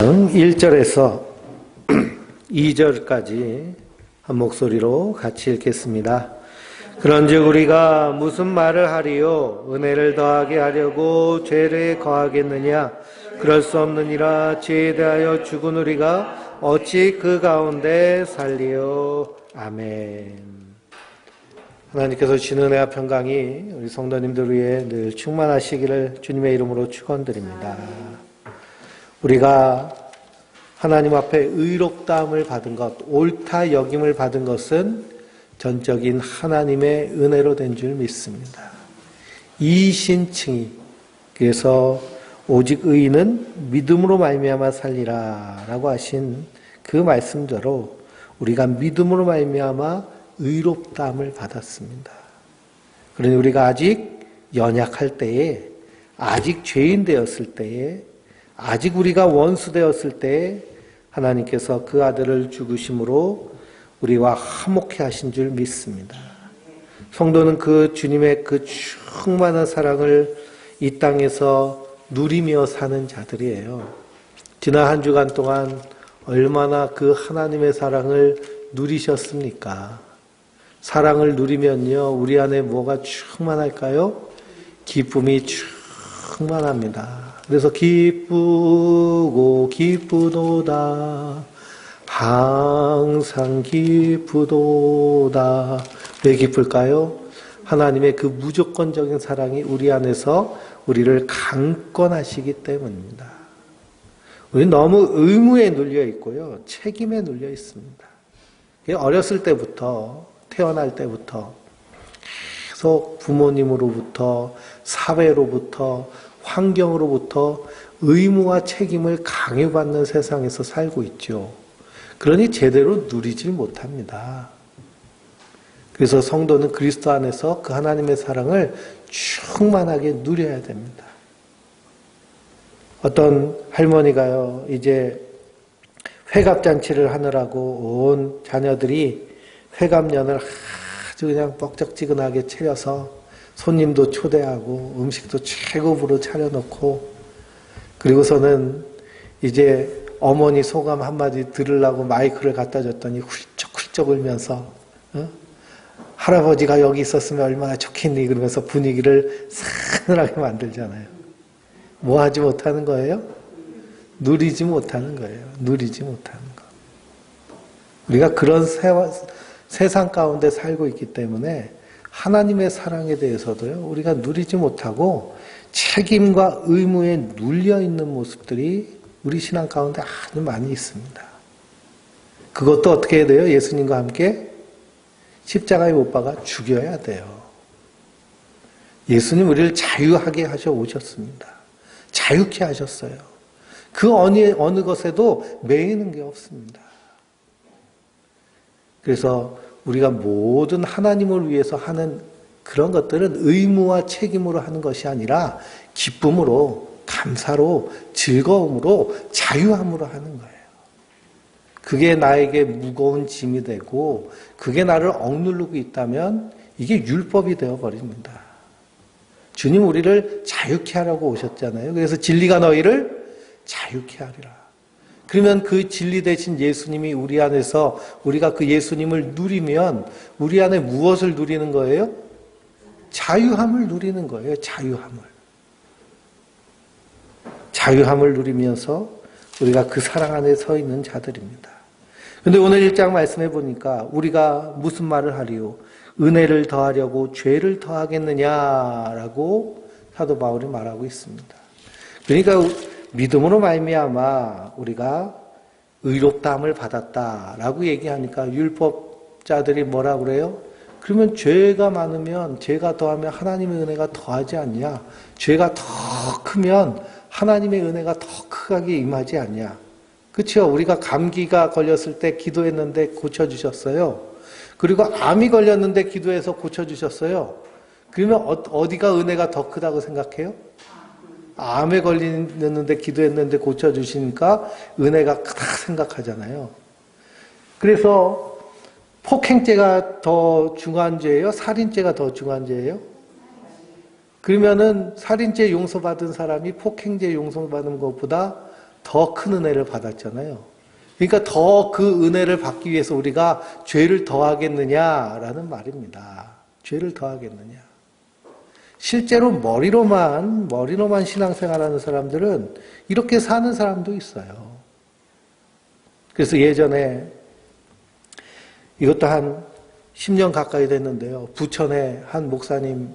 오늘은 1절에서 2절까지 한 목소리로 같이 읽겠습니다. 그런즉 우리가 무슨 말을 하리요? 은혜를 더하게 하려고 죄를 거하겠느냐? 그럴 수 없느니라. 죄에 대하여 죽은 우리가 어찌 그 가운데 살리요? 아멘. 하나님께서 주신 은혜와 평강이 우리 성도님들 위해 늘 충만하시기를 주님의 이름으로 축원드립니다. 우리가 하나님 앞에 의롭다함을 받은 것, 옳다 여김을 받은 것은 전적인 하나님의 은혜로 된 줄 믿습니다. 이신칭의, 그래서 오직 의인은 믿음으로 말미암아 살리라 라고 하신 그 말씀대로 우리가 믿음으로 말미암아 의롭다함을 받았습니다. 그러니 우리가 아직 연약할 때에, 아직 죄인 되었을 때에, 아직 우리가 원수 되었을 때에 하나님께서 그 아들을 죽으심으로 우리와 화목해 하신 줄 믿습니다. 성도는 그 주님의 그 충만한 사랑을 이 땅에서 누리며 사는 자들이에요. 지난 한 주간 동안 얼마나 그 하나님의 사랑을 누리셨습니까? 사랑을 누리면요, 우리 안에 뭐가 충만할까요? 기쁨이 충만합니다. 그래서 기쁘고 기쁘도다, 항상 기쁘도다. 왜 기쁠까요? 하나님의 그 무조건적인 사랑이 우리 안에서 우리를 강권하시기 때문입니다. 우리는 너무 의무에 눌려 있고요, 책임에 눌려 있습니다. 어렸을 때부터, 태어날 때부터 계속 부모님으로부터, 사회로부터, 환경으로부터 의무와 책임을 강요받는 세상에서 살고 있죠. 그러니 제대로 누리질 못합니다. 그래서 성도는 그리스도 안에서 그 하나님의 사랑을 충만하게 누려야 됩니다. 어떤 할머니가요, 이제 회갑잔치를 하느라고 온 자녀들이 회갑년을 아주 그냥 뻑적지근하게 차려서 손님도 초대하고 음식도 최고로 차려놓고, 그리고서는 이제 어머니 소감 한마디 들으려고 마이크를 갖다 줬더니 훌쩍훌쩍 울면서 할아버지가 여기 있었으면 얼마나 좋겠니 그러면서 분위기를 싸늘하게 만들잖아요. 뭐 하지 못하는 거예요? 누리지 못하는 거예요. 누리지 못하는 거. 우리가 그런 세상 가운데 살고 있기 때문에 하나님의 사랑에 대해서도요, 우리가 누리지 못하고 책임과 의무에 눌려있는 모습들이 우리 신앙 가운데 아주 많이 있습니다. 그것도 어떻게 해야 돼요? 예수님과 함께 십자가에 못 박아 죽여야 돼요. 예수님 우리를 자유하게 하셔 오셨습니다. 자유케 하셨어요. 그 어느 것에도 매이는 게 없습니다. 그래서 우리가 모든 하나님을 위해서 하는 그런 것들은 의무와 책임으로 하는 것이 아니라 기쁨으로, 감사로, 즐거움으로, 자유함으로 하는 거예요. 그게 나에게 무거운 짐이 되고 그게 나를 억누르고 있다면 이게 율법이 되어버립니다. 주님 우리를 자유케 하라고 오셨잖아요. 그래서 진리가 너희를 자유케 하리라. 그러면 그 진리 대신 예수님이 우리 안에서 우리가 그 예수님을 누리면 우리 안에 무엇을 누리는 거예요? 자유함을 누리는 거예요. 자유함을. 자유함을 누리면서 우리가 그 사랑 안에 서 있는 자들입니다. 그런데 오늘 1장 말씀해 보니까 우리가 무슨 말을 하리요? 은혜를 더하려고 죄를 더하겠느냐라고 사도 바울이 말하고 있습니다. 그러니까 믿음으로 말미암아 우리가 의롭다함을 받았다라고 얘기하니까 율법자들이 뭐라 그래요? 그러면 죄가 많으면 죄가 더하면 하나님의 은혜가 더하지 않냐? 죄가 더 크면 하나님의 은혜가 더 크게 임하지 않냐? 그렇죠? 우리가 감기가 걸렸을 때 기도했는데 고쳐주셨어요. 그리고 암이 걸렸는데 기도해서 고쳐주셨어요. 그러면 어디가 은혜가 더 크다고 생각해요? 암에 걸렸는데 기도했는데 고쳐주시니까 은혜가 크다 생각하잖아요. 그래서 폭행죄가 더 중한 죄예요? 살인죄가 더 중한 죄예요? 그러면은 살인죄 용서받은 사람이 폭행죄 용서받은 것보다 더 큰 은혜를 받았잖아요. 그러니까 더 그 은혜를 받기 위해서 우리가 죄를 더하겠느냐라는 말입니다. 죄를 더하겠느냐. 실제로 머리로만 신앙생활하는 사람들은 이렇게 사는 사람도 있어요. 그래서 예전에 이것도 한 10년 가까이 됐는데요. 부천의 한 목사님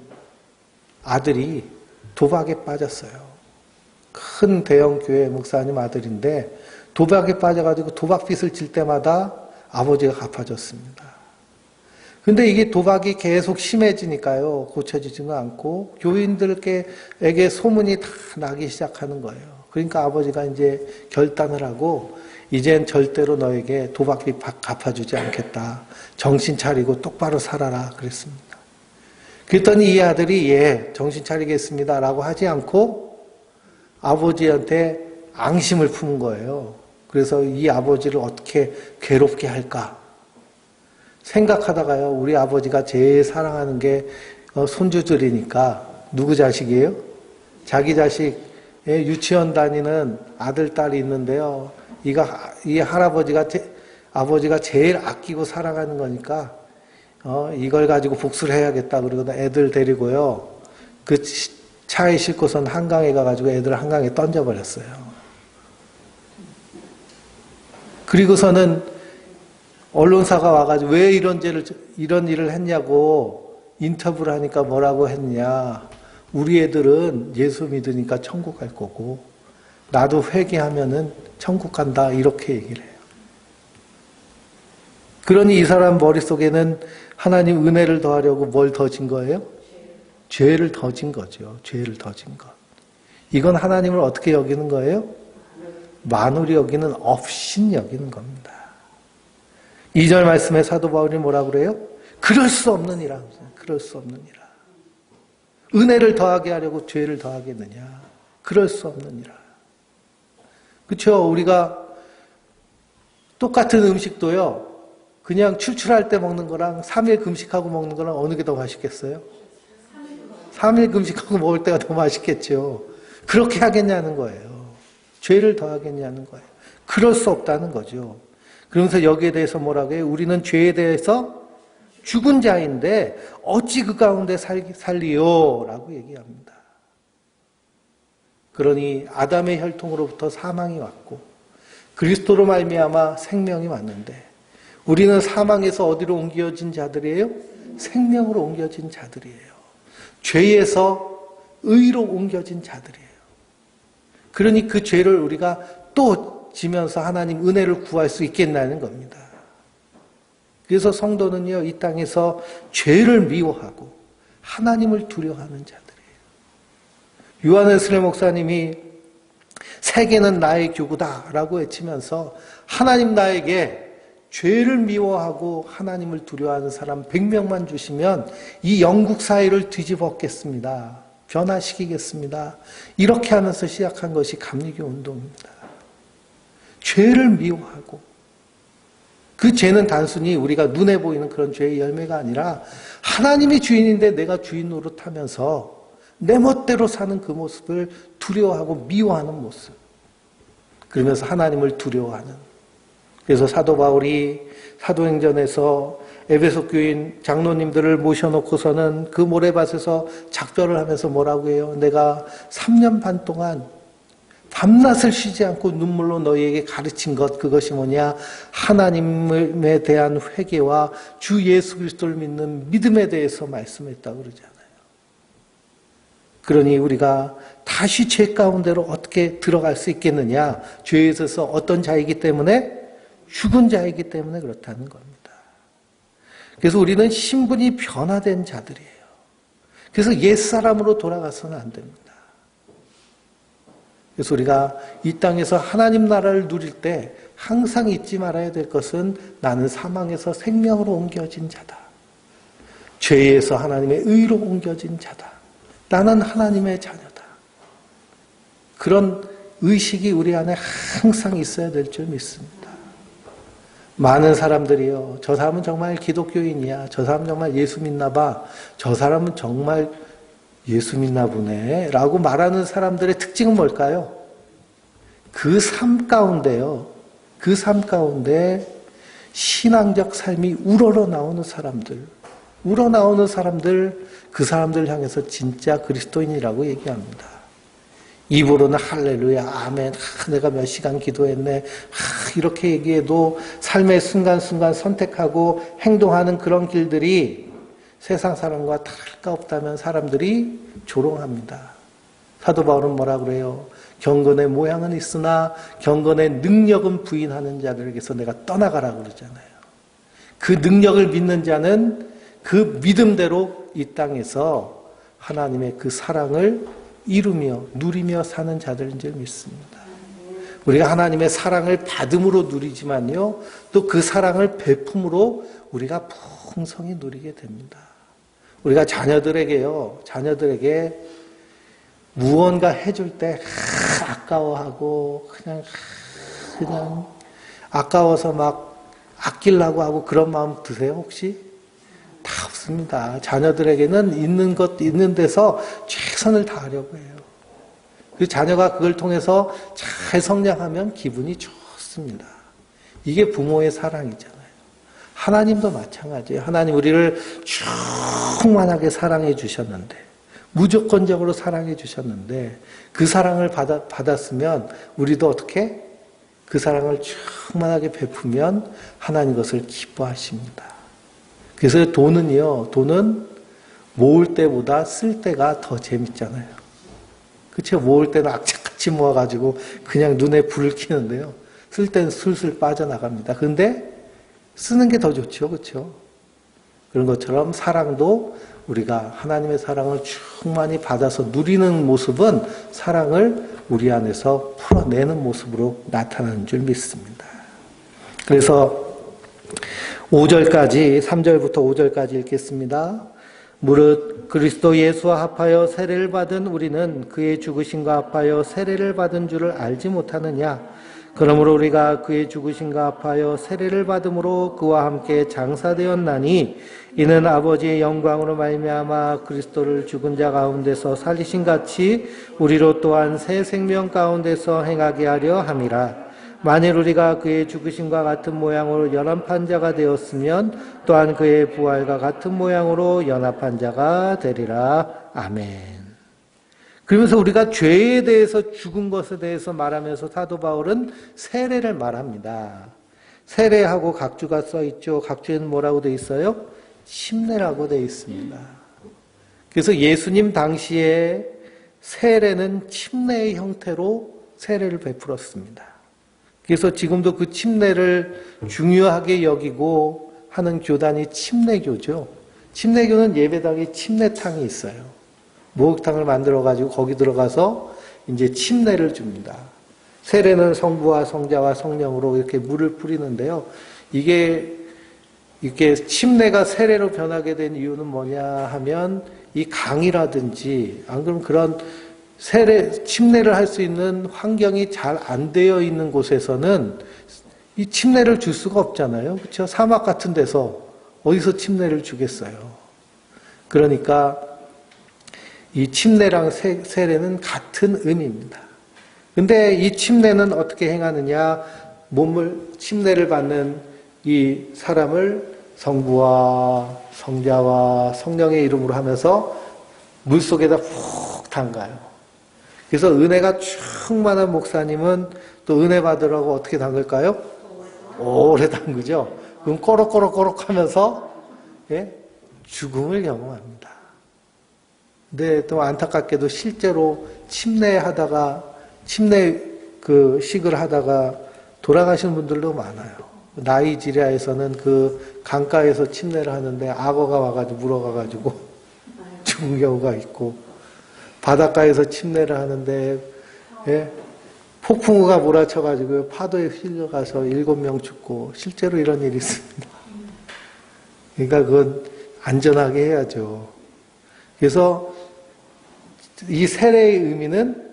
아들이 도박에 빠졌어요. 큰 대형 교회 목사님 아들인데 도박에 빠져가지고 도박빚을 질 때마다 아버지가 갚아줬습니다. 근데 이게 도박이 계속 심해지니까요. 고쳐지지는 않고 교인들에게 소문이 다 나기 시작하는 거예요. 그러니까 아버지가 이제 결단을 하고 이젠 절대로 너에게 도박빚 갚아주지 않겠다. 정신 차리고 똑바로 살아라 그랬습니다. 그랬더니 이 아들이 예, 정신 차리겠습니다 라고 하지 않고 아버지한테 앙심을 품은 거예요. 그래서 이 아버지를 어떻게 괴롭게 할까 생각하다가요. 우리 아버지가 제일 사랑하는 게 손주들이니까 누구 자식이에요? 자기 자식 유치원 다니는 아들, 딸이 있는데요. 이 할아버지가 아버지가 제일 아끼고 사랑하는 거니까 이걸 가지고 복수를 해야겠다. 그러고 애들 데리고요. 그 차에 싣고선 한강에 가가지고 애들 한강에 던져버렸어요. 그리고서는 언론사가 와가지고 왜 이런 일을 했냐고 인터뷰를 하니까 뭐라고 했냐. 우리 애들은 예수 믿으니까 천국 갈 거고 나도 회개하면은 천국 간다 이렇게 얘기를 해요. 그러니 이 사람 머릿속에는 하나님 은혜를 더하려고 뭘 더 진 거예요? 죄를 더 진 거죠. 죄를 더 진 것. 이건 하나님을 어떻게 여기는 거예요? 만홀히 여기는 업신 여기는 겁니다. 2절 말씀에 사도 바울이 뭐라고 그래요? 그럴 수 없느니라. 그럴 수 없느니라. 은혜를 더하게 하려고 죄를 더하겠느냐. 그럴 수 없느니라. 그렇죠? 우리가 똑같은 음식도요. 그냥 출출할 때 먹는 거랑 3일 금식하고 먹는 거랑 어느 게 더 맛있겠어요? 3일 금식하고 먹을 때가 더 맛있겠죠. 그렇게 하겠냐는 거예요. 죄를 더하겠냐는 거예요. 그럴 수 없다는 거죠. 그러면서 여기에 대해서 뭐라고 해요? 우리는 죄에 대해서 죽은 자인데 어찌 그 가운데 살리요? 라고 얘기합니다. 그러니 아담의 혈통으로부터 사망이 왔고 그리스도로 말미암아 생명이 왔는데 우리는 사망에서 어디로 옮겨진 자들이에요? 생명으로 옮겨진 자들이에요. 죄에서 의로 옮겨진 자들이에요. 그러니 그 죄를 우리가 또 지면서 하나님 은혜를 구할 수 있겠다는 겁니다. 그래서 성도는요, 이 땅에서 죄를 미워하고 하나님을 두려워하는 자들이에요. 요한웨슬리 목사님이 세계는 나의 교구다라고 외치면서 하나님 나에게 죄를 미워하고 하나님을 두려워하는 사람 100명만 주시면 이 영국 사회를 뒤집었겠습니다. 변화시키겠습니다. 이렇게 하면서 시작한 것이 감리교 운동입니다. 죄를 미워하고 그 죄는 단순히 우리가 눈에 보이는 그런 죄의 열매가 아니라 하나님이 주인인데 내가 주인 노릇하면서 내 멋대로 사는 그 모습을 두려워하고 미워하는 모습. 그러면서 하나님을 두려워하는. 그래서 사도 바울이 사도행전에서 에베소 교인 장로님들을 모셔놓고서는 그 모래밭에서 작별을 하면서 뭐라고 해요? 내가 3년 반 동안 밤낮을 쉬지 않고 눈물로 너희에게 가르친 것, 그것이 뭐냐? 하나님에 대한 회개와 주 예수 그리스도를 믿는 믿음에 대해서 말씀했다고 그러잖아요. 그러니 우리가 다시 죄 가운데로 어떻게 들어갈 수 있겠느냐? 죄에 있어서 어떤 자이기 때문에? 죽은 자이기 때문에 그렇다는 겁니다. 그래서 우리는 신분이 변화된 자들이에요. 그래서 옛사람으로 돌아가서는 안 됩니다. 그래서 우리가 이 땅에서 하나님 나라를 누릴 때 항상 잊지 말아야 될 것은 나는 사망에서 생명으로 옮겨진 자다. 죄에서 하나님의 의로 옮겨진 자다. 나는 하나님의 자녀다. 그런 의식이 우리 안에 항상 있어야 될 줄 믿습니다. 많은 사람들이요. 저 사람은 정말 기독교인이야. 저 사람은 정말 예수 믿나 봐. 저 사람은 정말 예수 믿나 보네. 라고 말하는 사람들의 특징은 뭘까요? 그 삶 가운데요. 그 삶 가운데 신앙적 삶이 우러나오는 사람들, 그 사람들 향해서 진짜 그리스도인이라고 얘기합니다. 입으로는 할렐루야, 아멘, 내가 몇 시간 기도했네, 이렇게 얘기해도 삶의 순간순간 선택하고 행동하는 그런 길들이 세상 사람과 다를 바 없다면 사람들이 조롱합니다. 사도 바울은 뭐라 그래요? 경건의 모양은 있으나 경건의 능력은 부인하는 자들에게서 내가 떠나가라 그러잖아요. 그 능력을 믿는 자는 그 믿음대로 이 땅에서 하나님의 그 사랑을 이루며 누리며 사는 자들인 줄 믿습니다. 우리가 하나님의 사랑을 받음으로 누리지만요, 또 그 사랑을 베품으로 우리가 풍성히 누리게 됩니다. 우리가 자녀들에게 무언가 해줄 때 아까워하고 그냥 아까워서 막 아끼려고 하고 그런 마음 드세요 혹시? 다 없습니다. 자녀들에게는 있는 데서 최선을 다하려고 해요. 그 자녀가 그걸 통해서 잘 성장하면 기분이 좋습니다. 이게 부모의 사랑이잖아요. 하나님도 마찬가지예요. 하나님 우리를 충만하게 사랑해 주셨는데, 무조건적으로 사랑해 주셨는데, 그 사랑을 받았으면 우리도 어떻게? 그 사랑을 충만하게 베푸면 하나님 것을 기뻐하십니다. 그래서 돈은 모을 때보다 쓸 때가 더 재밌잖아요. 그렇죠? 모을 때는 악착같이 모아가지고 그냥 눈에 불을 켜는데요. 쓸 때는 술술 빠져나갑니다. 그런데 쓰는 게 더 좋죠. 그렇죠? 그런 것처럼 사랑도 우리가 하나님의 사랑을 충만히 받아서 누리는 모습은 사랑을 우리 안에서 풀어내는 모습으로 나타나는 줄 믿습니다. 그래서 5절까지 3절부터 5절까지 읽겠습니다. 무릇 그리스도 예수와 합하여 세례를 받은 우리는 그의 죽으심과 합하여 세례를 받은 줄을 알지 못하느냐? 그러므로 우리가 그의 죽으심과 합하여 세례를 받음으로 그와 함께 장사되었나니 이는 아버지의 영광으로 말미암아 그리스도를 죽은 자 가운데서 살리신 같이 우리로 또한 새 생명 가운데서 행하게 하려 함이라. 만일 우리가 그의 죽으심과 같은 모양으로 연합한 자가 되었으면 또한 그의 부활과 같은 모양으로 연합한 자가 되리라. 아멘. 그러면서 우리가 죄에 대해서 죽은 것에 대해서 말하면서 사도 바울은 세례를 말합니다. 세례하고 각주가 써 있죠. 각주에는 뭐라고 돼 있어요? 침례라고 돼 있습니다. 그래서 예수님 당시에 세례는 침례의 형태로 세례를 베풀었습니다. 그래서 지금도 그 침례를 중요하게 여기고 하는 교단이 침례교죠. 침례교는 예배당에 침례탕이 있어요. 목욕탕을 만들어가지고 거기 들어가서 이제 침례를 줍니다. 세례는 성부와 성자와 성령으로 이렇게 물을 뿌리는데요. 이게 침례가 세례로 변하게 된 이유는 뭐냐 하면 이 강이라든지 안 그러면 그런 침례를 할 수 있는 환경이 잘 안 되어 있는 곳에서는 이 침례를 줄 수가 없잖아요. 그렇죠? 사막 같은 데서 어디서 침례를 주겠어요. 그러니까 이 침례랑 세례는 같은 의미입니다. 근데 이 침례는 어떻게 행하느냐? 침례를 받는 이 사람을 성부와 성자와 성령의 이름으로 하면서 물속에다 푹 담가요. 그래서 은혜가 충만한 목사님은 또 은혜 받으라고 어떻게 담글까요? 오래 담그죠. 그럼 꼬록꼬록 하면서 죽음을 경험합니다. 근데 또 안타깝게도 실제로 침례 식을 하다가 돌아가시는 분들도 많아요. 나이지리아에서는 그 강가에서 침례를 하는데 악어가 와가지고 물어가가지고 죽은 경우가 있고, 바닷가에서 침례를 하는데 폭풍우가 몰아쳐가지고 파도에 휘려가서 7명 죽고, 실제로 이런 일이 있습니다. 그러니까 그건 안전하게 해야죠. 그래서 이 세례의 의미는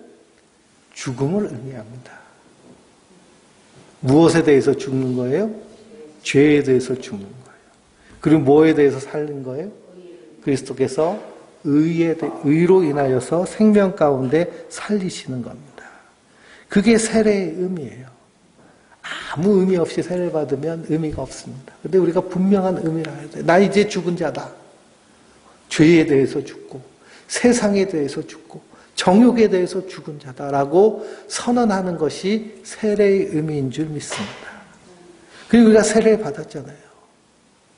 죽음을 의미합니다. 무엇에 대해서 죽는 거예요? 죄에 대해서 죽는 거예요. 그리고 뭐에 대해서 살린 거예요? 그리스도께서 의로 인하여서 생명 가운데 살리시는 겁니다. 그게 세례의 의미예요. 아무 의미 없이 세례를 받으면 의미가 없습니다. 근데 우리가 분명한 의미를 해야 돼요. 나 이제 죽은 자다. 죄에 대해서 죽고 세상에 대해서 죽고 정욕에 대해서 죽은 자다라고 선언하는 것이 세례의 의미인 줄 믿습니다. 그리고 우리가 세례를 받았잖아요.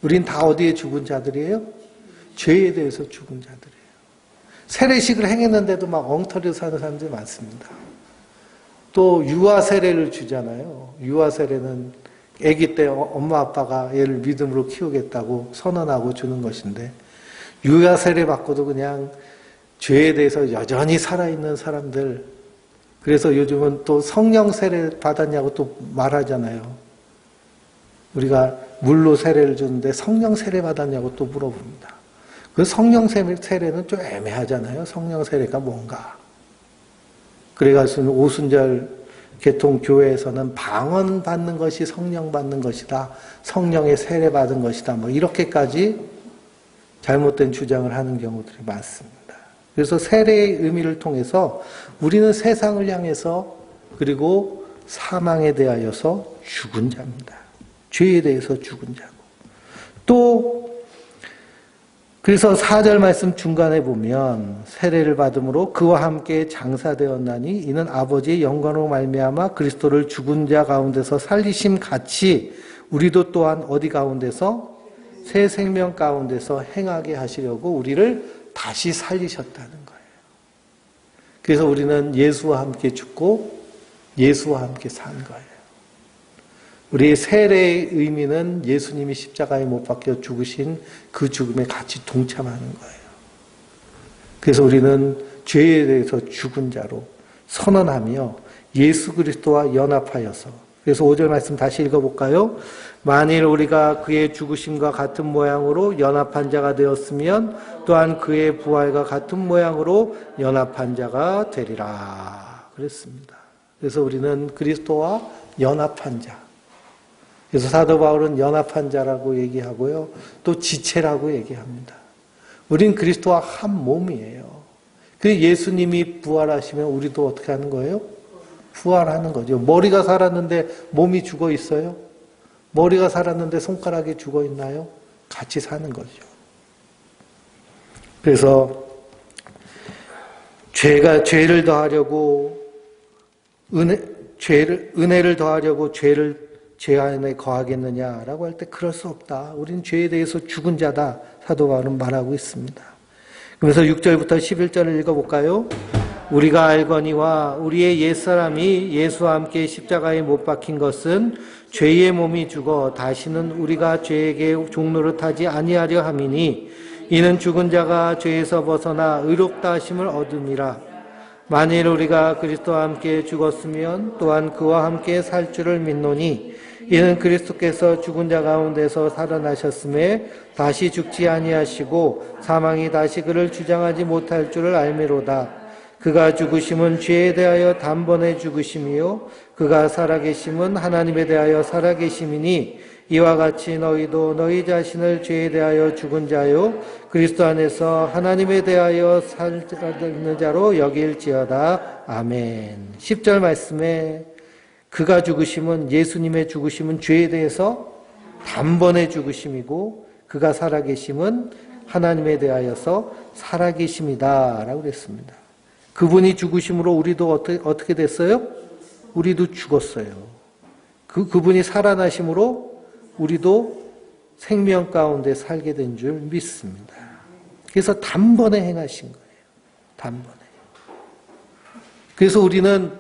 우린 다 어디에 죽은 자들이에요? 죄에 대해서 죽은 자들이에요. 세례식을 행했는데도 막 엉터리로 사는 사람들이 많습니다. 또 유아 세례를 주잖아요. 유아 세례는 아기 때 엄마 아빠가 얘를 믿음으로 키우겠다고 선언하고 주는 것인데 유아 세례 받고도 그냥 죄에 대해서 여전히 살아있는 사람들. 그래서 요즘은 또 성령 세례 받았냐고 또 말하잖아요. 우리가 물로 세례를 주는데 성령 세례 받았냐고 또 물어봅니다. 그 성령 세례는 좀 애매하잖아요. 성령 세례가 뭔가. 그래가지고 오순절 개통교회에서는 방언 받는 것이 성령 받는 것이다. 성령의 세례 받은 것이다. 뭐 이렇게까지 잘못된 주장을 하는 경우들이 많습니다. 그래서 세례의 의미를 통해서 우리는 세상을 향해서 그리고 사망에 대하여서 죽은 자입니다. 죄에 대해서 죽은 자고. 또 그래서 4절 말씀 중간에 보면 세례를 받음으로 그와 함께 장사되었나니 이는 아버지의 영광으로 말미암아 그리스도를 죽은 자 가운데서 살리심 같이 우리도 또한 어디 가운데서 새 생명 가운데서 행하게 하시려고 우리를 다시 살리셨다는 거예요. 그래서 우리는 예수와 함께 죽고 예수와 함께 산 거예요. 우리의 세례의 의미는 예수님이 십자가에 못 박혀 죽으신 그 죽음에 같이 동참하는 거예요. 그래서 우리는 죄에 대해서 죽은 자로 선언하며 예수 그리스도와 연합하여서 그래서 5절 말씀 다시 읽어볼까요? 만일 우리가 그의 죽으심과 같은 모양으로 연합한 자가 되었으면 또한 그의 부활과 같은 모양으로 연합한 자가 되리라 그랬습니다. 그래서 우리는 그리스도와 연합한 자. 그래서 사도 바울은 연합한 자라고 얘기하고요. 또 지체라고 얘기합니다. 우린 그리스도와 한 몸이에요. 그 예수님이 부활하시면 우리도 어떻게 하는 거예요? 부활하는 거죠. 머리가 살았는데 몸이 죽어 있어요? 머리가 살았는데 손가락이 죽어 있나요? 같이 사는 거죠. 그래서 죄를 더하려고 은혜를 더하려고 죄 안에 거하겠느냐라고 할 때 그럴 수 없다. 우리는 죄에 대해서 죽은 자다. 사도 바울은 말하고 있습니다. 그래서 6절부터 11절을 읽어볼까요? 우리가 알거니와 우리의 옛사람이 예수와 함께 십자가에 못 박힌 것은 죄의 몸이 죽어 다시는 우리가 죄에게 종노릇하지 아니하려 함이니 이는 죽은 자가 죄에서 벗어나 의롭다 하심을 얻음이라. 만일 우리가 그리스도와 함께 죽었으면 또한 그와 함께 살 줄을 믿노니 이는 그리스도께서 죽은 자 가운데서 살아나셨음에 다시 죽지 아니하시고 사망이 다시 그를 주장하지 못할 줄을 알미로다. 그가 죽으심은 죄에 대하여 단번에 죽으심이요 그가 살아계심은 하나님에 대하여 살아계심이니 이와 같이 너희도 너희 자신을 죄에 대하여 죽은 자요 그리스도 안에서 하나님에 대하여 살아있는 자로 여길지어다. 아멘. 10절 말씀에 그가 죽으심은 예수님의 죽으심은 죄에 대해서 단번에 죽으심이고 그가 살아계심은 하나님에 대하여서 살아계심이다 라고 그랬습니다. 그분이 죽으심으로 우리도 어떻게 됐어요? 우리도 죽었어요. 그분이 살아나심으로 우리도 생명 가운데 살게 된 줄 믿습니다. 그래서 단번에 행하신 거예요. 단번에. 그래서 우리는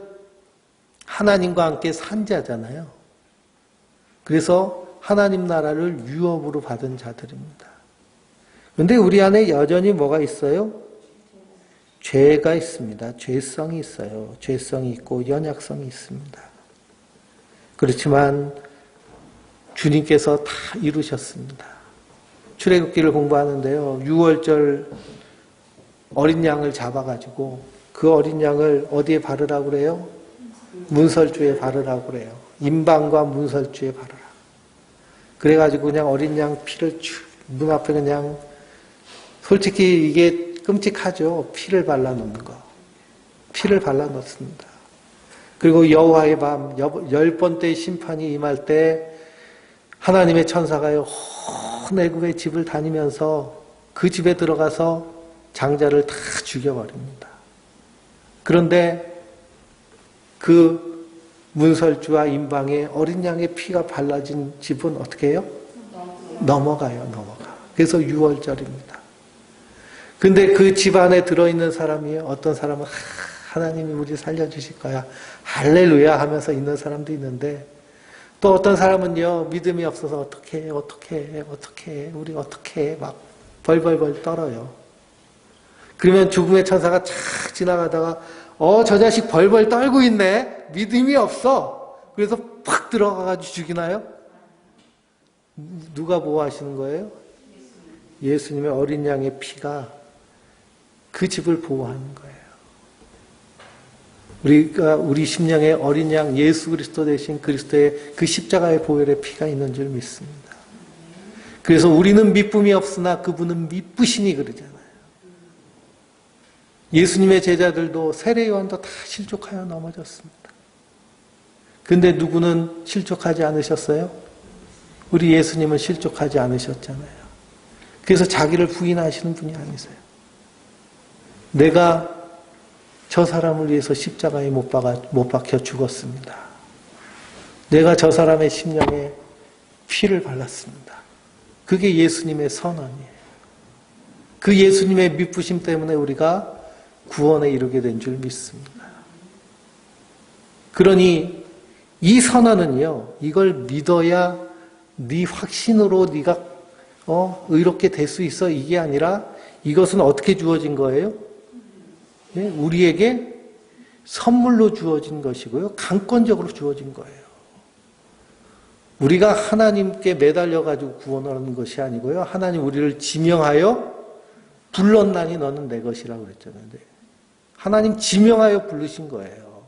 하나님과 함께 산 자잖아요. 그래서 하나님 나라를 유업으로 받은 자들입니다. 그런데 우리 안에 여전히 뭐가 있어요? 죄가 있습니다. 죄성이 있어요. 죄성이 있고 연약성이 있습니다. 그렇지만 주님께서 다 이루셨습니다. 출애굽기를 공부하는데요. 6월절 어린 양을 잡아가지고 그 어린 양을 어디에 바르라고 그래요? 문설주에 바르라고 그래요. 임방과 문설주에 바르라. 그래가지고 그냥 어린 양 피를 쭉 눈앞에 그냥 솔직히 이게 끔찍하죠. 피를 발라놓는 거. 피를 발라놓습니다. 그리고 여호와의 밤 10번째 심판이 임할 때 하나님의 천사가요 온 애국의 집을 다니면서 그 집에 들어가서 장자를 다 죽여버립니다. 그런데 그 문설주와 임방에 어린 양의 피가 발라진 집은 어떻게 해요? 넘어가요. 그래서 유월절입니다. 근데 그 집 안에 들어있는 사람이 어떤 사람은 하나님이 우리 살려주실 거야 할렐루야 하면서 있는 사람도 있는데, 또 어떤 사람은요 믿음이 없어서 어떻게 우리 어떻게 막 벌벌벌 떨어요. 그러면 죽음의 천사가 착 지나가다가 저 자식 벌벌 떨고 있네, 믿음이 없어, 그래서 팍 들어가가지고 죽이나요? 누가 보호하시는 거예요? 예수님의 어린 양의 피가 그 집을 보호하는 거예요. 우리 심령에 어린 양 예수 그리스도 대신 그리스도의 그 십자가의 보혈의 피가 있는 줄 믿습니다. 그래서 우리는 미쁨이 없으나 그분은 미쁘시니 그러잖아요. 예수님의 제자들도 세례 요한도 다 실족하여 넘어졌습니다. 근데 누구는 실족하지 않으셨어요? 우리 예수님은 실족하지 않으셨잖아요. 그래서 자기를 부인하시는 분이 아니세요. 내가 저 사람을 위해서 십자가에 못 박혀 죽었습니다. 내가 저 사람의 심령에 피를 발랐습니다. 그게 예수님의 선언이에요. 그 예수님의 미쁘심 때문에 우리가 구원에 이르게 된 줄 믿습니다. 그러니 이 선언은요, 이걸 믿어야 네 확신으로 네가 의롭게 될 수 있어, 이게 아니라 이것은 어떻게 주어진 거예요? 네, 우리에게 선물로 주어진 것이고요, 강권적으로 주어진 거예요. 우리가 하나님께 매달려가지고 구원하는 것이 아니고요, 하나님 우리를 지명하여 불렀나니 너는 내 것이라고 그랬잖아요. 하나님 지명하여 부르신 거예요.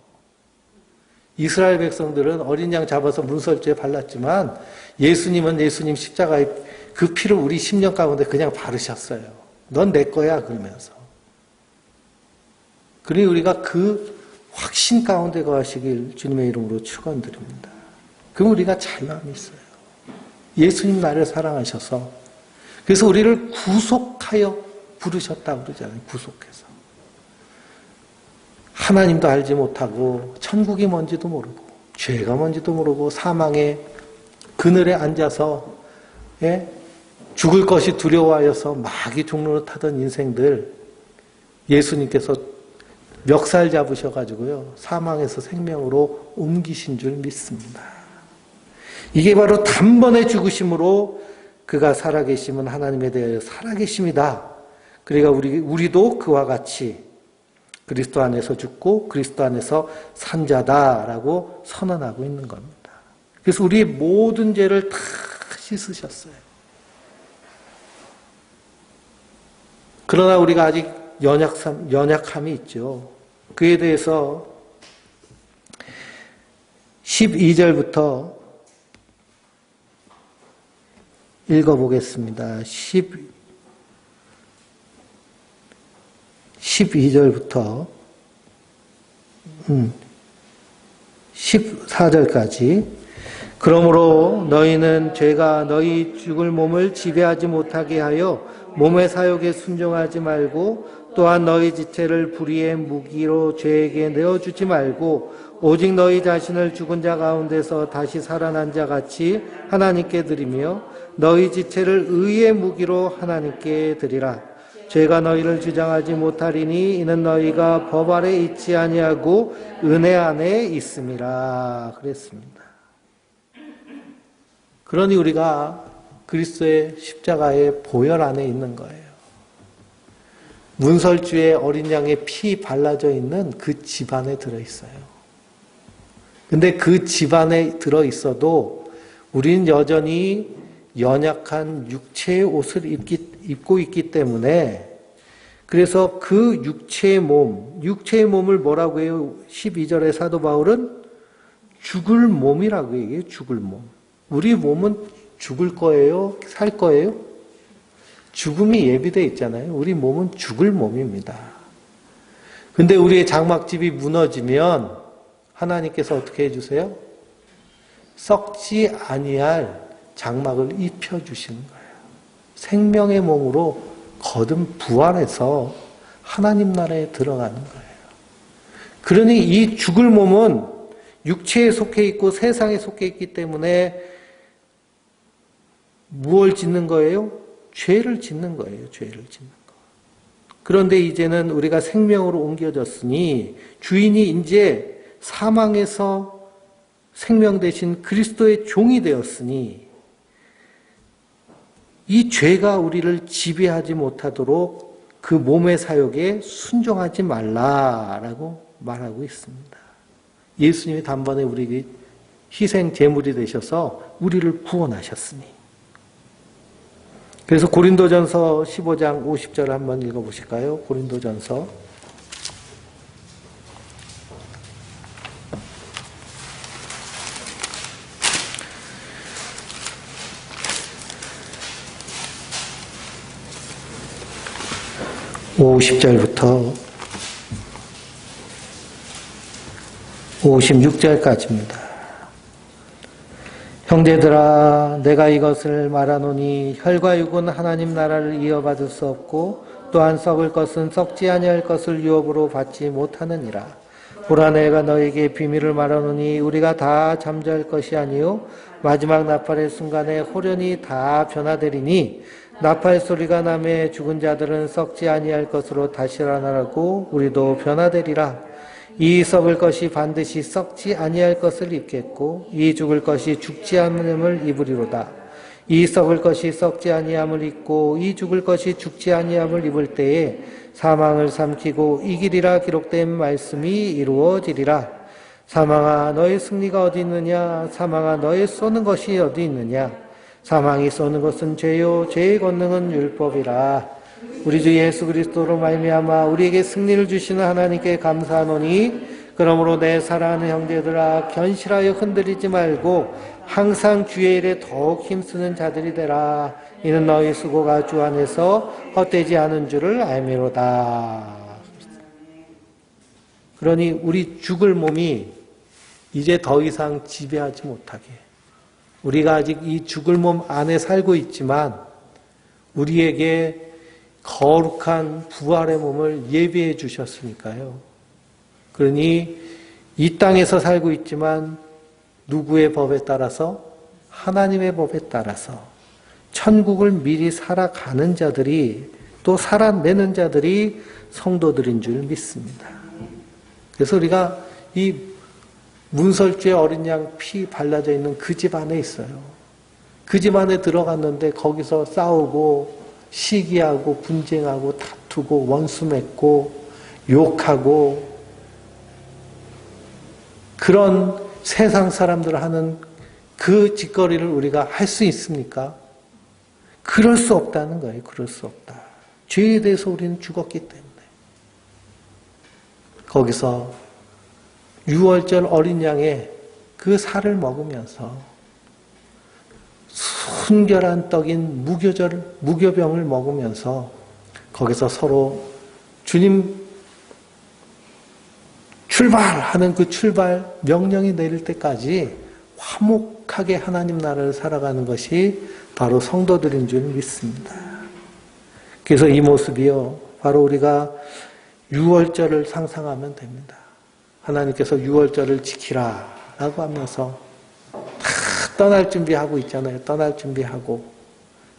이스라엘 백성들은 어린 양 잡아서 문설주에 발랐지만 예수님은 예수님 십자가의 그 피를 우리 심령 가운데 그냥 바르셨어요. 넌 내 거야 그러면서. 그러니 우리가 그 확신 가운데 거하시길 주님의 이름으로 축원드립니다. 그럼 우리가 잘남이 있어요. 예수님 나를 사랑하셔서 그래서 우리를 구속하여 부르셨다고 그러잖아요. 구속해서. 하나님도 알지 못하고 천국이 뭔지도 모르고 죄가 뭔지도 모르고 사망의 그늘에 앉아서 죽을 것이 두려워하여서 마귀 종로를 타던 인생들 예수님께서 멱살 잡으셔가지고요 사망에서 생명으로 옮기신 줄 믿습니다. 이게 바로 단번에 죽으심으로 그가 살아계심은 하나님에 대하여 살아계심이다. 그러니까 우리도 그와 같이 그리스도 안에서 죽고 그리스도 안에서 산 자다라고 선언하고 있는 겁니다. 그래서 우리의 모든 죄를 다 씻으셨어요. 그러나 우리가 아직 연약함이 있죠. 그에 대해서 12절부터 읽어보겠습니다. 12절부터 14절까지 그러므로 너희는 죄가 너희 죽을 몸을 지배하지 못하게 하여 몸의 사욕에 순종하지 말고 또한 너희 지체를 불의의 무기로 죄에게 내어주지 말고 오직 너희 자신을 죽은 자 가운데서 다시 살아난 자 같이 하나님께 드리며 너희 지체를 의의 무기로 하나님께 드리라. 죄가 너희를 주장하지 못하리니 이는 너희가 법 아래 있지 아니하고 은혜 안에 있음이라 그랬습니다. 그러니 우리가 그리스도의 십자가의 보혈 안에 있는 거예요. 문설주에 어린 양의 피 발라져 있는 그 집 안에 들어있어요. 근데 그 집 안에 들어있어도 우리는 여전히 연약한 육체의 옷을 입고 있기 때문에 그래서 그 육체의 몸을 뭐라고 해요? 12절에 사도 바울은 죽을 몸이라고 얘기해요. 죽을 몸. 우리 몸은 죽을 거예요? 살 거예요? 죽음이 예비되어 있잖아요. 우리 몸은 죽을 몸입니다. 근데 우리의 장막집이 무너지면 하나님께서 어떻게 해주세요? 썩지 아니할 장막을 입혀주시는 거예요. 생명의 몸으로 거듭 부활해서 하나님 나라에 들어가는 거예요. 그러니 이 죽을 몸은 육체에 속해 있고 세상에 속해 있기 때문에 무엇을 짓는 거예요? 죄를 짓는 거예요. 죄를 짓는 거. 그런데 이제는 우리가 생명으로 옮겨졌으니 주인이 이제 사망에서 생명 대신 그리스도의 종이 되었으니 이 죄가 우리를 지배하지 못하도록 그 몸의 사욕에 순종하지 말라라고 말하고 있습니다. 예수님이 단번에 우리에게 희생 제물이 되셔서 우리를 구원하셨으니. 그래서 고린도전서 15장 50절 한번 읽어보실까요? 고린도전서 50절부터 56절까지입니다. 형제들아 내가 이것을 말하노니 혈과 육은 하나님 나라를 이어받을 수 없고 또한 썩을 것은 썩지 아니할 것을 유업으로 받지 못하느니라. 보라 내가 너에게 비밀을 말하노니 우리가 다 잠잘 것이 아니요 마지막 나팔의 순간에 호련히 다 변화되리니 나팔 소리가 나매 죽은 자들은 썩지 아니할 것으로 다시 일어나라고 우리도 변화되리라. 이 썩을 것이 반드시 썩지 아니할 것을 입겠고 이 죽을 것이 죽지 않음을 입으리로다. 이 썩을 것이 썩지 아니함을 입고 이 죽을 것이 죽지 아니함을 입을 때에 사망을 삼키고 이기리라 기록된 말씀이 이루어지리라. 사망아 너의 승리가 어디 있느냐? 사망아 너의 쏘는 것이 어디 있느냐? 사망이 쏘는 것은 죄요 죄의 권능은 율법이라. 우리 주 예수 그리스도로 말미암아 우리에게 승리를 주시는 하나님께 감사하노니 그러므로 내 사랑하는 형제들아 견실하여 흔들리지 말고 항상 주의 일에 더욱 힘쓰는 자들이 되라. 이는 너희 수고가 주 안에서 헛되지 않은 줄을 알미로다. 그러니 우리 죽을 몸이 이제 더 이상 지배하지 못하게, 우리가 아직 이 죽을 몸 안에 살고 있지만 우리에게 거룩한 부활의 몸을 예비해 주셨으니까요. 그러니 이 땅에서 살고 있지만 누구의 법에 따라서? 하나님의 법에 따라서 천국을 미리 살아가는 자들이, 또 살아내는 자들이 성도들인 줄 믿습니다. 그래서 우리가 이 문설주의 어린 양 피 발라져 있는 그 집 안에 있어요. 그 집 안에 들어갔는데 거기서 싸우고 시기하고 분쟁하고 다투고 원수 맺고 욕하고 그런 세상 사람들 하는 그 짓거리를 우리가 할 수 있습니까? 그럴 수 없다는 거예요. 그럴 수 없다. 죄에 대해서 우리는 죽었기 때문에. 거기서 6월절 어린 양의 그 살을 먹으면서 순결한 떡인 무교병을 먹으면서 거기서 서로 주님 출발하는 그 출발 명령이 내릴 때까지 화목하게 하나님 나라를 살아가는 것이 바로 성도들인 줄 믿습니다. 그래서 이 모습이요, 바로 우리가 6월절을 상상하면 됩니다. 하나님께서 6월절을 지키라 라고 하면서 떠날 준비하고 있잖아요. 떠날 준비하고.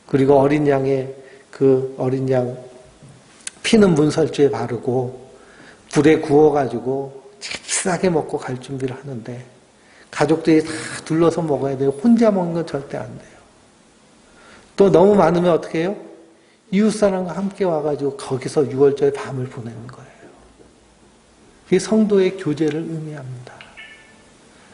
그리고 어린 양의 그 어린 양 피는 문설주에 바르고 불에 구워가지고 잽싸게 먹고 갈 준비를 하는데 가족들이 다 둘러서 먹어야 돼요. 혼자 먹는 건 절대 안 돼요. 또 너무 많으면 어떻게 해요? 이웃사람과 함께 와가지고 거기서 6월절 밤을 보내는 거예요. 그게 성도의 교제를 의미합니다.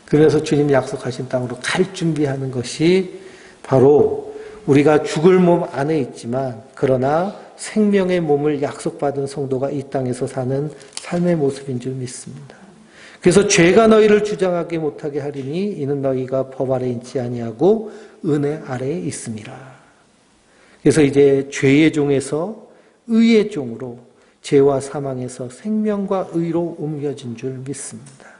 그래서 주님 약속하신 땅으로 갈 준비하는 것이 바로 우리가 죽을 몸 안에 있지만 그러나 생명의 몸을 약속받은 성도가 이 땅에서 사는 삶의 모습인 줄 믿습니다. 그래서 죄가 너희를 주장하게 못하게 하리니 이는 너희가 법 아래 있지 아니하고 은혜 아래에 있음이라. 그래서 이제 죄의 종에서 의의 종으로 죄와 사망에서 생명과 의로 옮겨진 줄 믿습니다.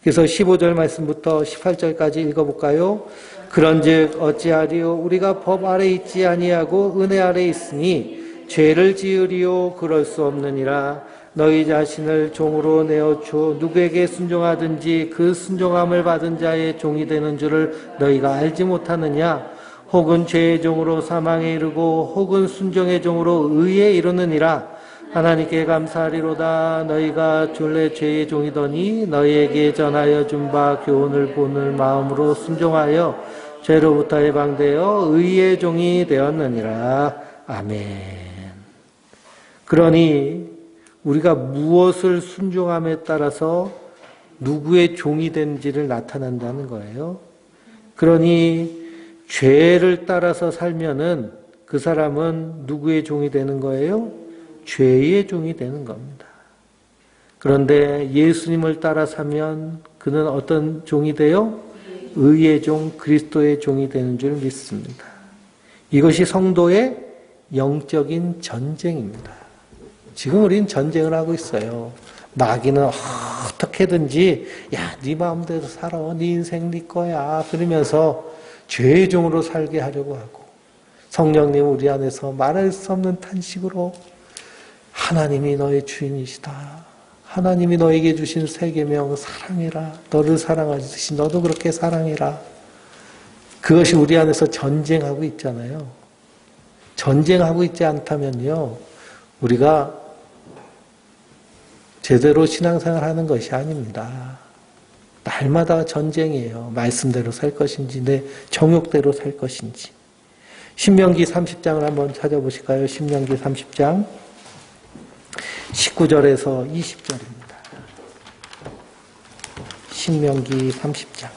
그래서 15절 말씀부터 18절까지 읽어볼까요? 그런즉 어찌하리요? 우리가 법 아래 있지 아니하고 은혜 아래 있으니 죄를 지으리요? 그럴 수 없느니라. 너희 자신을 종으로 내어주어 누구에게 순종하든지 그 순종함을 받은 자의 종이 되는 줄을 너희가 알지 못하느냐? 혹은 죄의 종으로 사망에 이르고 혹은 순종의 종으로 의에 이르느니라. 하나님께 감사하리로다. 너희가 본래 죄의 종이더니 너희에게 전하여 준 바 교훈을 본을 마음으로 순종하여 죄로부터 해방되어 의의 종이 되었느니라. 아멘. 그러니 우리가 무엇을 순종함에 따라서 누구의 종이 된지를 나타낸다는 거예요. 그러니 죄를 따라서 살면은 그 사람은 누구의 종이 되는 거예요? 죄의 종이 되는 겁니다. 그런데 예수님을 따라 사면 그는 어떤 종이 돼요? 의의 종, 그리스도의 종이 되는 줄 믿습니다. 이것이 성도의 영적인 전쟁입니다. 지금 우리는 전쟁을 하고 있어요. 마귀는 어떻게든지 야, 네 마음대로 살아. 네 인생 네 거야. 그러면서 죄의 종으로 살게 하려고 하고 성령님 우리 안에서 말할 수 없는 탄식으로 하나님이 너의 주인이시다. 하나님이 너에게 주신 세 계명 사랑해라. 너를 사랑하듯이 너도 그렇게 사랑해라. 그것이 우리 안에서 전쟁하고 있잖아요. 전쟁하고 있지 않다면요. 우리가 제대로 신앙생활하는 것이 아닙니다. 날마다 전쟁이에요. 말씀대로 살 것인지 내 정욕대로 살 것인지. 신명기 30장을 한번 찾아보실까요? 신명기 30장 19절에서 20절입니다. 신명기 30장.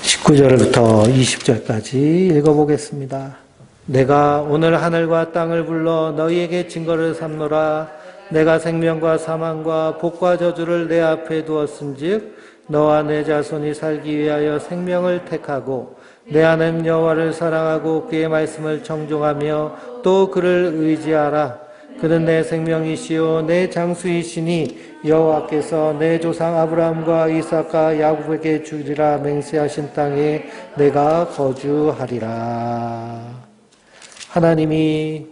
(19절부터) (20절까지) 읽어보겠습니다. 내가 오늘 하늘과 땅을 불러 너희에게 증거를 삼노라. 내가 생명과 사망과 복과 저주를 내 앞에 두었은즉 너와 내 자손이 살기 위하여 생명을 택하고 내 하나님 여호와를 사랑하고 그의 말씀을 청종하며 또 그를 의지하라. 그는 내 생명이시요 내 장수이시니 여호와께서 내 조상 아브라함과 이삭과 야곱에게 주리라 맹세하신 땅에 내가 거주하리라. 하나님이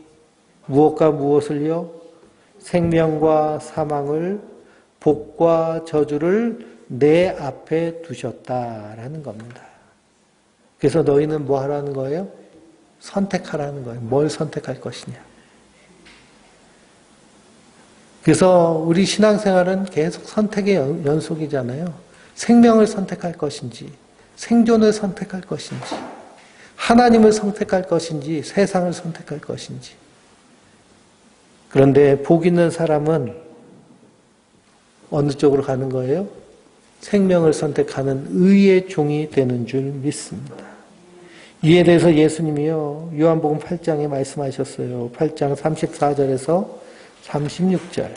무엇과 무엇을요? 생명과 사망을, 복과 저주를 내 앞에 두셨다라는 겁니다. 그래서 너희는 뭐 하라는 거예요? 선택하라는 거예요. 뭘 선택할 것이냐. 그래서 우리 신앙생활은 계속 선택의 연속이잖아요. 생명을 선택할 것인지, 생존을 선택할 것인지, 하나님을 선택할 것인지, 세상을 선택할 것인지. 그런데 복 있는 사람은 어느 쪽으로 가는 거예요? 생명을 선택하는 의의 종이 되는 줄 믿습니다. 이에 대해서 예수님이요, 요한복음 8장에 말씀하셨어요. 8장 34절에서 36절.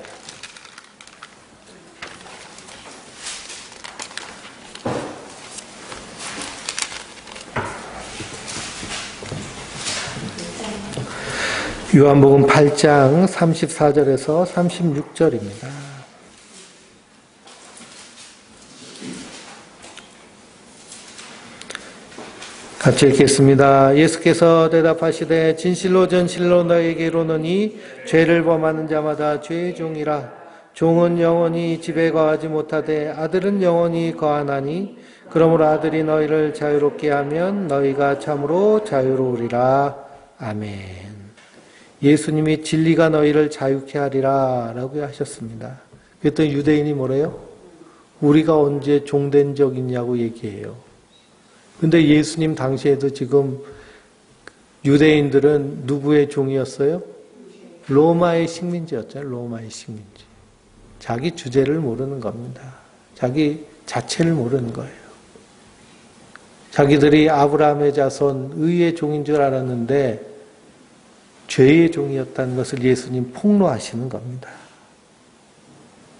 요한복음 8장 34절에서 36절입니다. 같이 읽겠습니다. 예수께서 대답하시되 진실로 진실로 너희에게 이르노니 죄를 범하는 자마다 죄의 종이라. 종은 영원히 집에 거하지 못하되 아들은 영원히 거하나니 그러므로 아들이 너희를 자유롭게 하면 너희가 참으로 자유로우리라. 아멘. 예수님이 진리가 너희를 자유케 하리라 라고 하셨습니다. 그랬더니 유대인이 뭐래요? 우리가 언제 종된 적 있냐고 얘기해요. 근데 예수님 당시에도 지금 유대인들은 누구의 종이었어요? 로마의 식민지였잖아요. 로마의 식민지. 자기 주제를 모르는 겁니다. 자기 자체를 모르는 거예요. 자기들이 아브라함의 자손, 의의 종인 줄 알았는데 죄의 종이었다는 것을 예수님 폭로하시는 겁니다.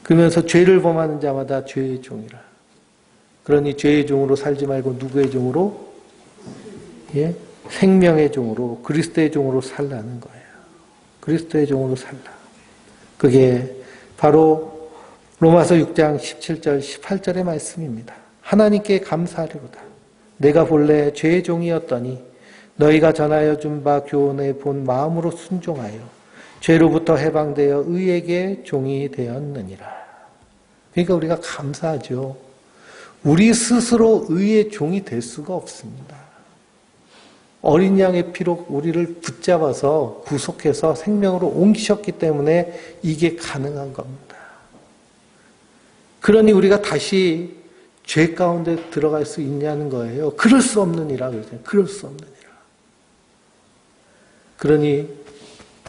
그러면서 죄를 범하는 자마다 죄의 종이라. 그러니 죄의 종으로 살지 말고 누구의 종으로? 예? 생명의 종으로, 그리스도의 종으로 살라는 거예요. 그리스도의 종으로 살라. 그게 바로 로마서 6장 17절, 18절의 말씀입니다. 하나님께 감사하리로다. 내가 본래 죄의 종이었더니 너희가 전하여 준 바 교훈에 본 마음으로 순종하여 죄로부터 해방되어 의에게 종이 되었느니라. 그러니까 우리가 감사하죠. 우리 스스로 의의 종이 될 수가 없습니다. 어린 양의 피로 우리를 붙잡아서 구속해서 생명으로 옮기셨기 때문에 이게 가능한 겁니다. 그러니 우리가 다시 죄 가운데 들어갈 수 있냐는 거예요. 그럴 수 없느니라 그러잖아요. 그럴 수 없느니라. 그러니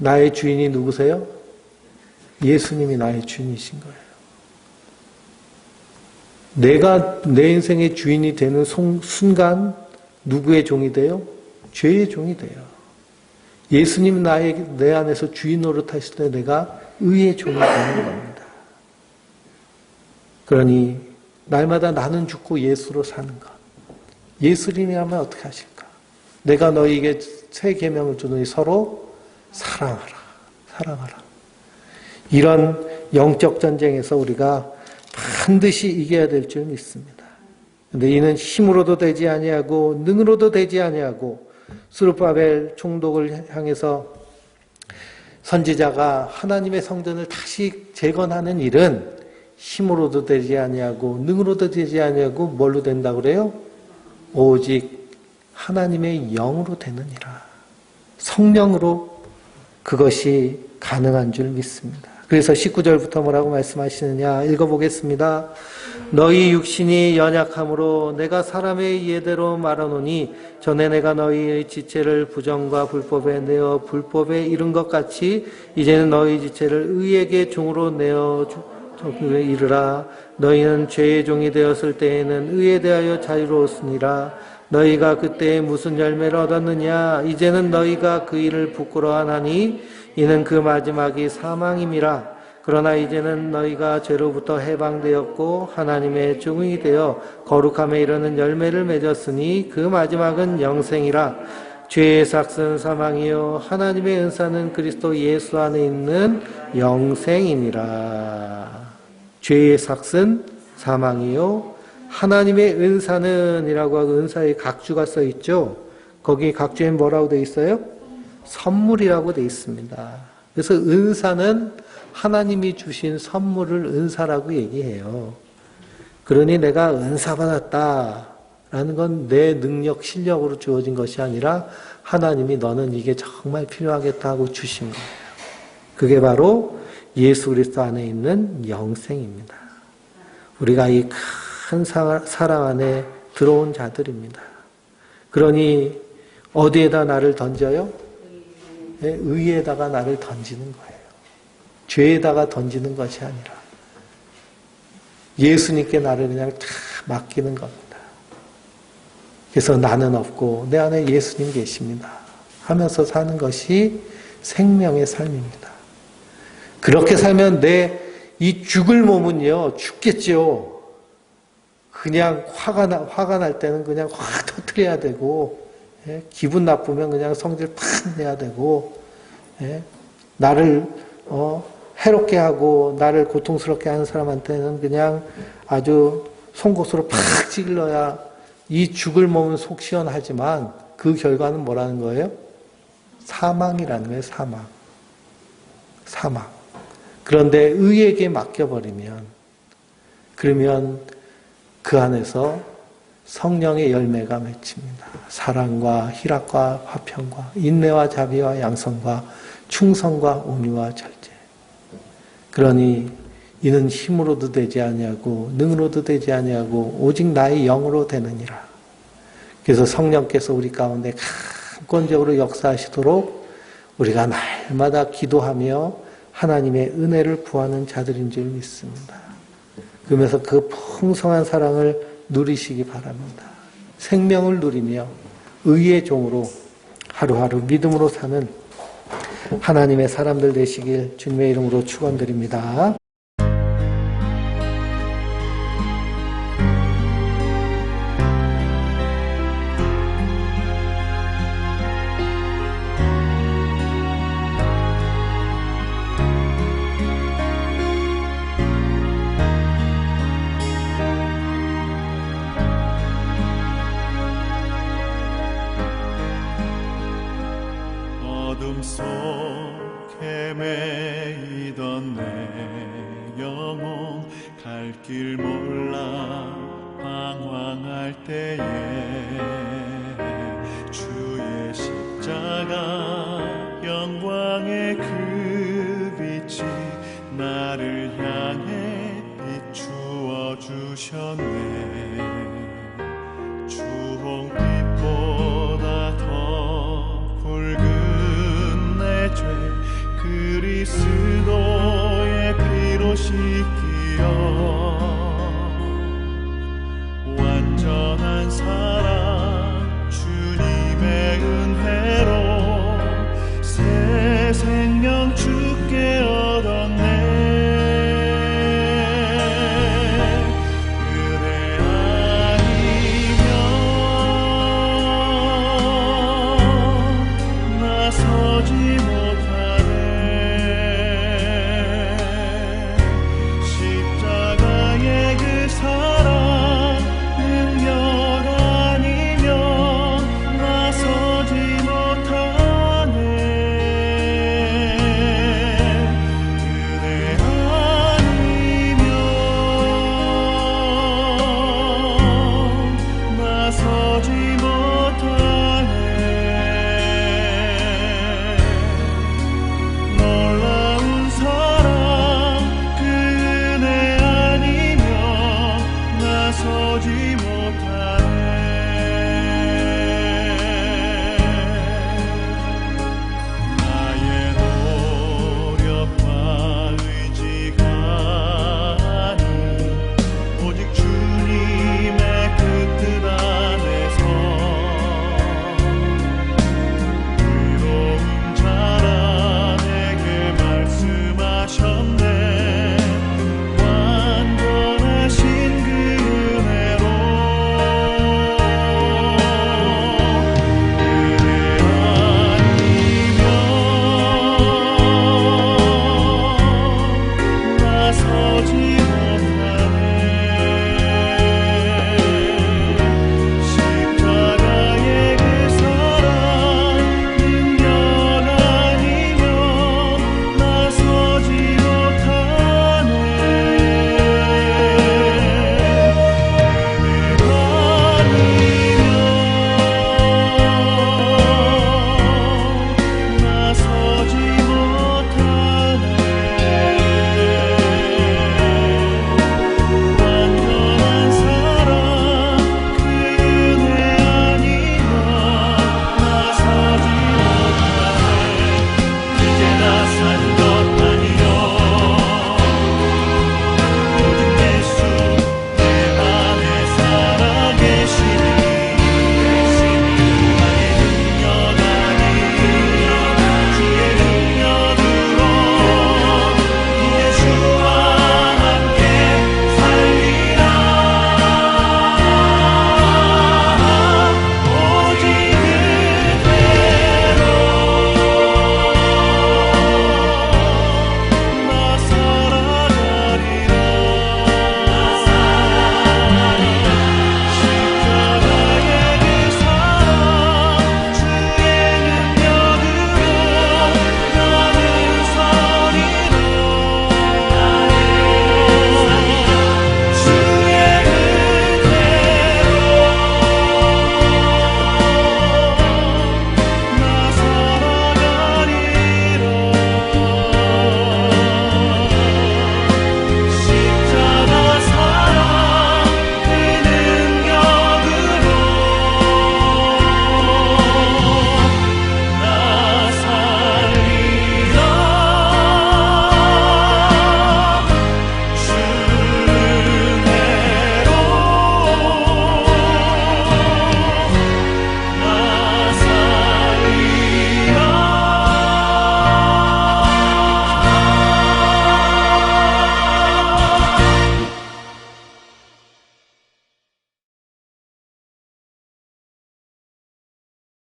나의 주인이 누구세요? 예수님이 나의 주인이신 거예요. 내가 내 인생의 주인이 되는 순간 누구의 종이 돼요? 죄의 종이 돼요. 예수님 내 안에서 주인 노릇하실 때 내가 의의 종이 되는 겁니다. 그러니 날마다 나는 죽고 예수로 사는 것. 예수님이라면 어떻게 하실까? 내가 너희에게 새 계명을 주노니 서로 사랑하라. 사랑하라. 이런 영적 전쟁에서 우리가 반드시 이겨야 될 줄 믿습니다. 그런데 이는 힘으로도 되지 아니하고 능으로도 되지 아니하고 스룹바벨 총독을 향해서 선지자가 하나님의 성전을 다시 재건하는 일은 힘으로도 되지 아니하고 능으로도 되지 아니하고 뭘로 된다고 그래요? 오직 하나님의 영으로 되느니라. 성령으로 그것이 가능한 줄 믿습니다. 그래서 19절부터 뭐라고 말씀하시느냐 읽어보겠습니다. 너희 육신이 연약함으로 내가 사람의 예대로 말하노니 전에 내가 너희의 지체를 부정과 불법에 내어 불법에 이른 것 같이 이제는 너희 지체를 의에게 종으로 내어 이르라. 너희는 죄의 종이 되었을 때에는 의에 대하여 자유로웠으니라. 너희가 그때 무슨 열매를 얻었느냐? 이제는 너희가 그 일을 부끄러워하나니 이는 그 마지막이 사망임이라. 그러나 이제는 너희가 죄로부터 해방되었고 하나님의 종이 되어 거룩함에 이르는 열매를 맺었으니 그 마지막은 영생이라. 죄의 삭은 사망이요 하나님의 은사는 그리스도 예수 안에 있는 영생이니라. 죄의 삭은 사망이요 하나님의 은사는 이라고 하고 은사에 각주가 써 있죠. 거기 각주에 뭐라고 돼 있어요? 선물이라고 돼 있습니다. 그래서 은사는 하나님이 주신 선물을 은사라고 얘기해요. 그러니 내가 은사 받았다라는 건 내 능력, 실력으로 주어진 것이 아니라 하나님이 너는 이게 정말 필요하겠다 하고 주신 거예요. 그게 바로 예수 그리스도 안에 있는 영생입니다. 우리가 이 큰 사랑 안에 들어온 자들입니다. 그러니 어디에다 나를 던져요? 의에다가 나를 던지는 거예요. 죄에다가 던지는 것이 아니라 예수님께 나를 그냥 다 맡기는 겁니다. 그래서 나는 없고 내 안에 예수님 계십니다 하면서 사는 것이 생명의 삶입니다. 그렇게 살면 내 이 죽을 몸은요 죽겠죠. 그냥 화가 날 때는 그냥 확 터뜨려야 되고, 예? 기분 나쁘면 그냥 성질 팍 내야 되고, 예? 나를 해롭게 하고 나를 고통스럽게 하는 사람한테는 그냥 아주 송곳으로 팍 찔러야 이 죽을 몸은 속 시원하지만 그 결과는 뭐라는 거예요? 사망이라는 거예요. 사망. 그런데 의에게 맡겨버리면 그러면 그 안에서 성령의 열매가 맺힙니다. 사랑과 희락과 화평과 인내와 자비와 양성과 충성과 온유와 절제. 그러니 이는 힘으로도 되지 아니하고 능으로도 되지 아니하고 오직 나의 영으로 되느니라. 그래서 성령께서 우리 가운데 강권적으로 역사하시도록 우리가 날마다 기도하며 하나님의 은혜를 구하는 자들인 줄 믿습니다. 그러면서 그 풍성한 사랑을 누리시기 바랍니다. 생명을 누리며 의의 종으로 하루하루 믿음으로 사는 하나님의 사람들 되시길 주님의 이름으로 축원드립니다. 헤매이던 내 영혼 갈 길 몰라 방황할 때에 주의 십자가 영광의 그 빛이 나를 향해 비추어 주셨네. 주홍빛보다 더 붉은 내 죄 그리스도의 피로 씻기어 완전한 사랑 주님의 은혜로 새 생명 주께